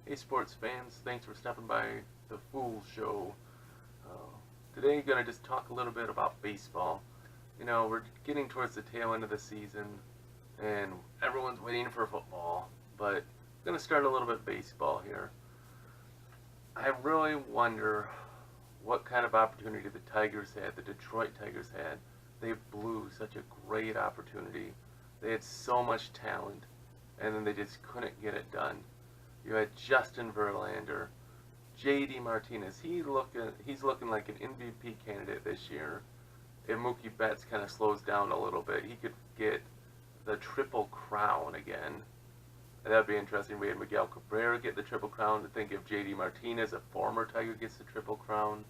Hey sports fans, thanks for stopping by the Fool Show. Today going to just talk a little bit about baseball. We're getting towards the tail end of the season and everyone's waiting for football, but I'm going to start a little bit baseball here. I really wonder what kind of opportunity the Tigers had, the Detroit Tigers had. They blew such a great opportunity. They had so much talent and then they just couldn't get it done. You had Justin Verlander, J.D. Martinez. He's looking like an MVP candidate this year. If Mookie Betts kind of slows down a little bit, he could get the Triple Crown again. That'd be interesting. We had Miguel Cabrera get the Triple Crown. To think if J.D. Martinez, a former Tiger, gets the Triple Crown.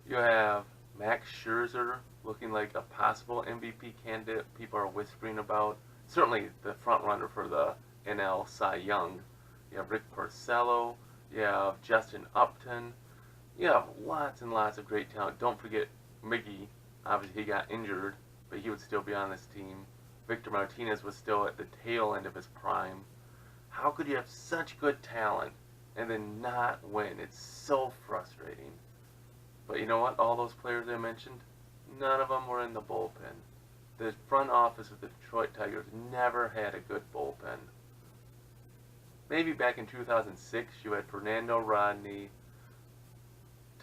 You have Max Scherzer looking like a possible MVP candidate. People are whispering about. Certainly the front runner for the NL Cy Young. You have Rick Porcello. You have Justin Upton. You have lots and lots of great talent. Don't forget Miggy. Obviously, he got injured, but he would still be on this team. Victor Martinez was still at the tail end of his prime. How could you have such good talent and then not win? It's so frustrating. But you know what? All those players I mentioned, none of them were in the bullpen. The front office of the Detroit Tigers never had a good bullpen. Maybe back in 2006, you had Fernando Rodney,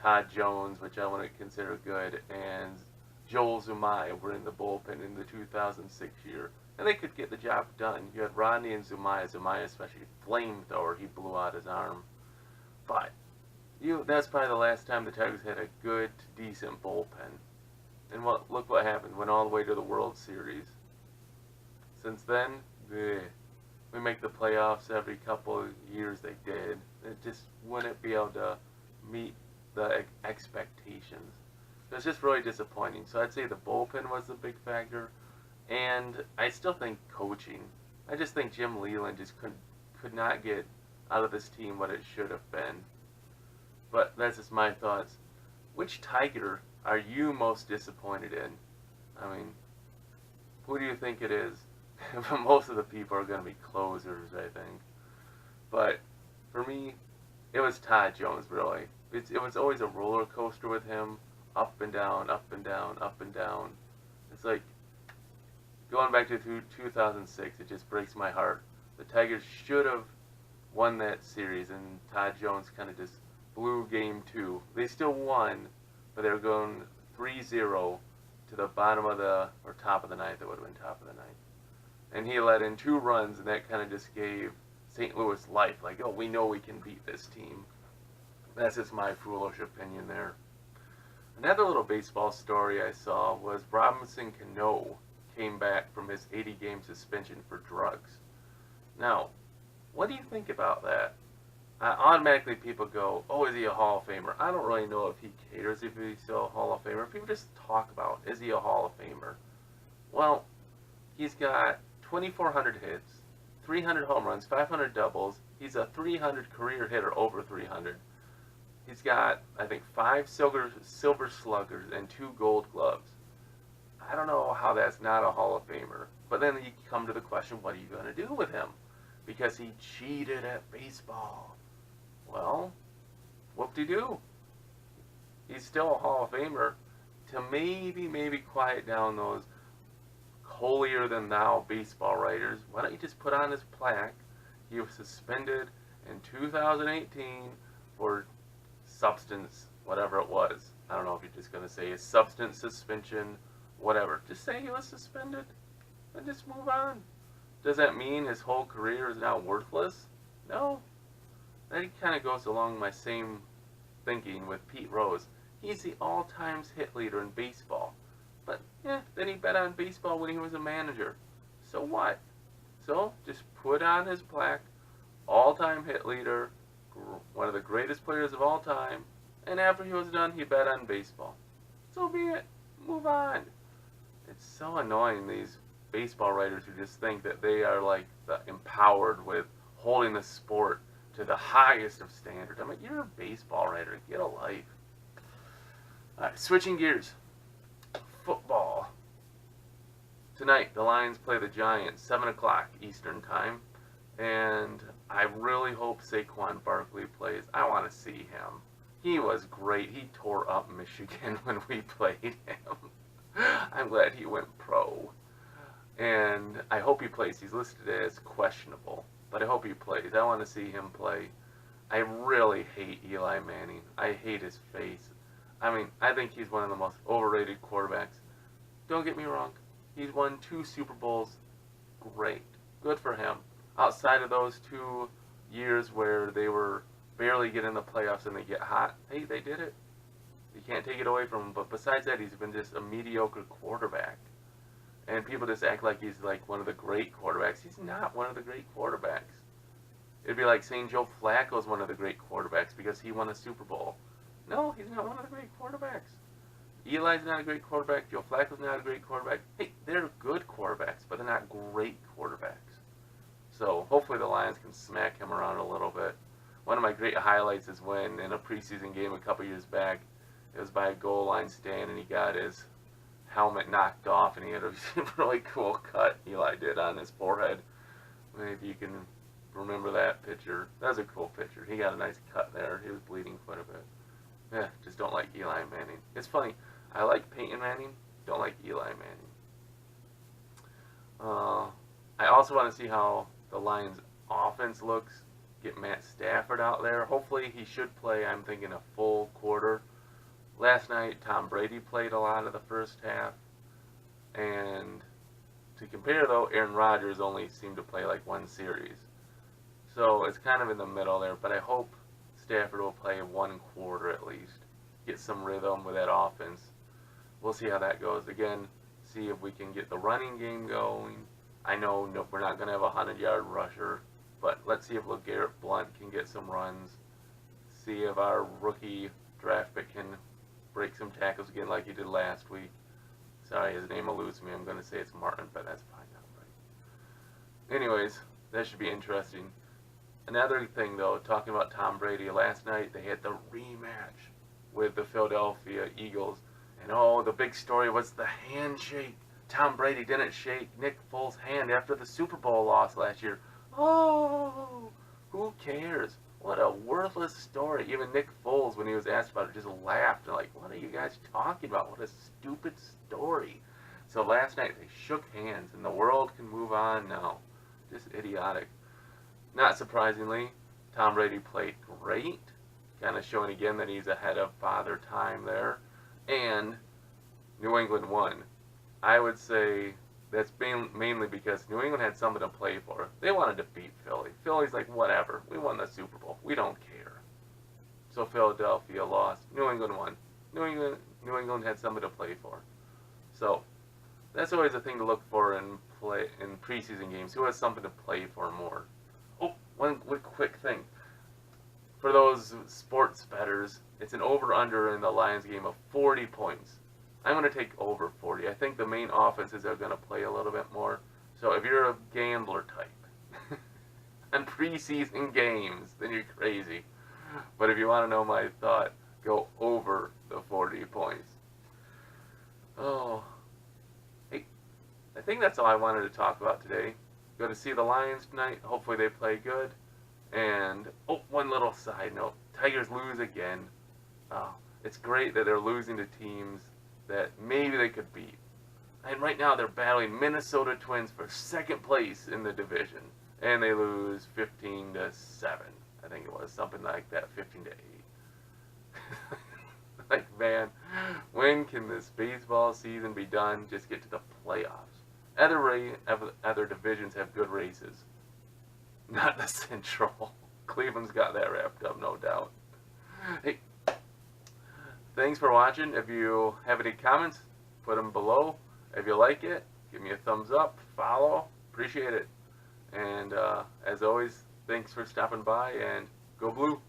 Todd Jones, which I wouldn't consider good, and Joel Zumaya were in the bullpen in the 2006 year. And they could get the job done. You had Rodney and Zumaya. Zumaya especially flamethrower. He blew out his arm. But that's probably the last time the Tigers had a good, decent bullpen. And look what happened. Went all the way to the World Series. Since then, we make the playoffs every couple of years. They did. It just wouldn't be able to meet the expectations. So it's just really disappointing. So I'd say the bullpen was the big factor. And I still think coaching. I just think Jim Leyland just could not get out of this team what it should have been. But that's just my thoughts. Which Tiger are you most disappointed in? I mean, who do you think it is? Most of the people are going to be closers, I think. But for me, it was Todd Jones, really. It was always a roller coaster with him. Up and down, up and down, up and down. It's like, going back to 2006, it just breaks my heart. The Tigers should have won that series, and Todd Jones kind of just blew game 2. They still won, but they were going 3-0 to the bottom of or top of the ninth. It would have been top of the ninth. And he let in 2 runs, and that kind of just gave St. Louis life. Like, oh, we know we can beat this team. That's just my foolish opinion there. Another little baseball story I saw was Robinson Cano came back from his 80-game suspension for drugs. Now, what do you think about that? Automatically people go, oh, is he a Hall of Famer? I don't really know if he cares if he's still a Hall of Famer. People just talk about, is he a Hall of Famer? Well, he's got 2,400 hits, 300 home runs, 500 doubles. He's a 300 career hitter, over 300. He's got, I think, 5 silver sluggers and 2 gold gloves. I don't know how that's not a Hall of Famer. But then you come to the question, what are you going to do with him? Because he cheated at baseball. Well, whoop-de-doo. He's still a Hall of Famer. To maybe quiet down those holier-than-thou baseball writers, why don't you just put on his plaque? He was suspended in 2018 for substance, whatever it was. I don't know if you're just going to say a substance suspension, whatever. Just say he was suspended and just move on. Does that mean his whole career is now worthless? No. That kind of goes along my same thinking with Pete Rose. He's the all-time hit leader in baseball. But, then he bet on baseball when he was a manager. So what? So, just put on his plaque, all-time hit leader, one of the greatest players of all time, and after he was done, he bet on baseball. So be it. Move on. It's so annoying, these baseball writers who just think that they are like empowered with holding the sport to the highest of standards. I mean, you're a baseball writer. Get a life. All right, switching gears. Football. Tonight, the Lions play the Giants, 7 o'clock Eastern Time. And I really hope Saquon Barkley plays. I want to see him. He was great. He tore up Michigan when we played him. I'm glad he went pro. And I hope he plays. He's listed as questionable, but I hope he plays. I want to see him play. I really hate Eli Manning. I hate his face. I mean, I think he's one of the most overrated quarterbacks. Don't get me wrong. He's won 2 Super Bowls. Great. Good for him. Outside of those 2 years where they were barely getting the playoffs and they get hot, hey, they did it. You can't take it away from him. But besides that, he's been just a mediocre quarterback. And people just act like he's like one of the great quarterbacks. He's not one of the great quarterbacks. It'd be like saying Joe Flacco's one of the great quarterbacks because he won a Super Bowl. No, he's not one of the great quarterbacks. Eli's not a great quarterback. Joe Flacco's not a great quarterback. Hey, they're good quarterbacks, but they're not great quarterbacks. So hopefully the Lions can smack him around a little bit. One of my great highlights is when in a preseason game a couple years back, it was by a goal line stand and he got his helmet knocked off and he had a really cool cut Eli did on his forehead. Maybe you can remember that picture. That was a cool picture. He got a nice cut there. He was bleeding quite a bit. Yeah, just don't like Eli Manning. It's funny. I like Peyton Manning. Don't like Eli Manning. I also want to see how the Lions' offense looks. Get Matt Stafford out there. Hopefully he should play, I'm thinking, a full quarter. Last night, Tom Brady played a lot of the first half. And to compare, though, Aaron Rodgers only seemed to play like 1 series. So it's kind of in the middle there. But I hope Stafford will play 1 quarter at least. Get some rhythm with that offense. We'll see how that goes. Again, see if we can get the running game going. I know we're not going to have a 100-yard rusher. But let's see if LeGarrette Blount can get some runs. See if our rookie draft pick can break some tackles again like he did last week. Sorry, his name eludes me. I'm going to say it's Martin, but that's probably not right. Anyways, that should be interesting. Another thing, though, talking about Tom Brady, last night they had the rematch with the Philadelphia Eagles. And, oh, the big story was the handshake. Tom Brady didn't shake Nick Foles' hand after the Super Bowl loss last year. Oh, who cares? What a worthless story. Even Nick Foles, when he was asked about it, just laughed. And like, what are you guys talking about? What a stupid story. So last night they shook hands and the world can move on now. Just idiotic. Not surprisingly, Tom Brady played great. Kind of showing again that he's ahead of Father Time there. And New England won. I would say that's mainly because New England had something to play for. They wanted to beat Philly. Philly's like, whatever. We won the Super Bowl. We don't care. So Philadelphia lost. New England won. New England had something to play for. So that's always a thing to look for in preseason games. Who has something to play for more? Oh, one quick thing. For those sports bettors, it's an over-under in the Lions game of 40 points. I'm going to take over 40. I think the main offenses are going to play a little bit more. So if you're a gambler type on preseason games, then you're crazy. But if you want to know my thought, go over the 40 points. Oh, hey, I think that's all I wanted to talk about today. Go to see the Lions tonight. Hopefully they play good. And, oh, one little side note. Tigers lose again. It's great that they're losing to teams that maybe they could beat. And right now they're battling Minnesota Twins for 2nd place in the division. And they lose 15-7. I think it was something like that, 15-8. Like, man, when can this baseball season be done? Just get to the playoffs. Other divisions have good races. Not the Central. Cleveland's got that wrapped up, no doubt. Hey, thanks for watching. If you have any comments, put them below. If you like it, give me a thumbs up, follow, appreciate it. And as always, thanks for stopping by, and go Blue.